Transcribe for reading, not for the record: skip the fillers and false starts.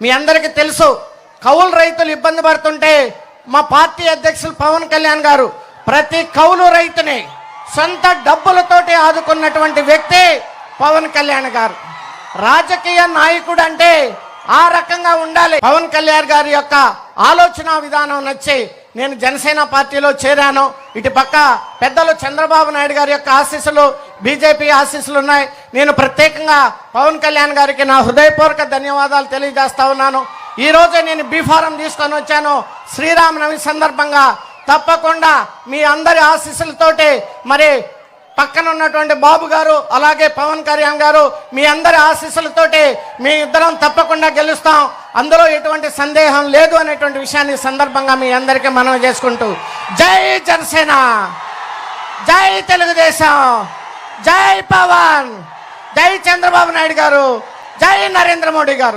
మీ అందరికీ తెలుసు, కౌలు రైతులు ఇబ్బంది పడుతుంటే మా పార్టీ అధ్యక్షులు పవన్ కళ్యాణ్ గారు ప్రతి కౌలు రైతుని సొంత డబ్బులతోటి ఆదుకున్నటువంటి వ్యక్తి పవన్ కళ్యాణ్ గారు. రాజకీయ నాయకుడు అంటే ఆ రకంగా ఉండాలి. పవన్ కళ్యాణ్ గారి యొక్క ఆలోచన విధానం నచ్చి నేను జనసేన పార్టీలో చేరాను. ఇటు పక్క పెద్దలు చంద్రబాబు నాయుడు గారి యొక్క ఆశీస్సులు, బీజేపీ ఆశీస్సులు ఉన్నాయి. నేను ప్రత్యేకంగా పవన్ కళ్యాణ్ గారికి నా హృదయపూర్వక ధన్యవాదాలు తెలియజేస్తా ఉన్నాను. ఈ రోజే నేను బీ ఫారం తీసుకొని వచ్చాను. శ్రీరామనవమి సందర్భంగా తప్పకుండా మీ అందరి ఆశీస్సులతోటి, మరి పక్కన ఉన్నటువంటి బాబు గారు అలాగే పవన్ కళ్యాణ్ గారు మీ అందరి ఆశీస్సులతోటి మీ ఇద్దరం తప్పకుండా గెలుస్తాం, అందులో ఎటువంటి సందేహం లేదు అనేటువంటి విషయాన్ని సందర్భంగా మీ అందరికీ మనవి చేసుకుంటూ, జై జనసేన, జై తెలుగుదేశం, జై పవన్, జై చంద్రబాబు నాయుడు గారు, జై నరేంద్ర మోడీ గారు.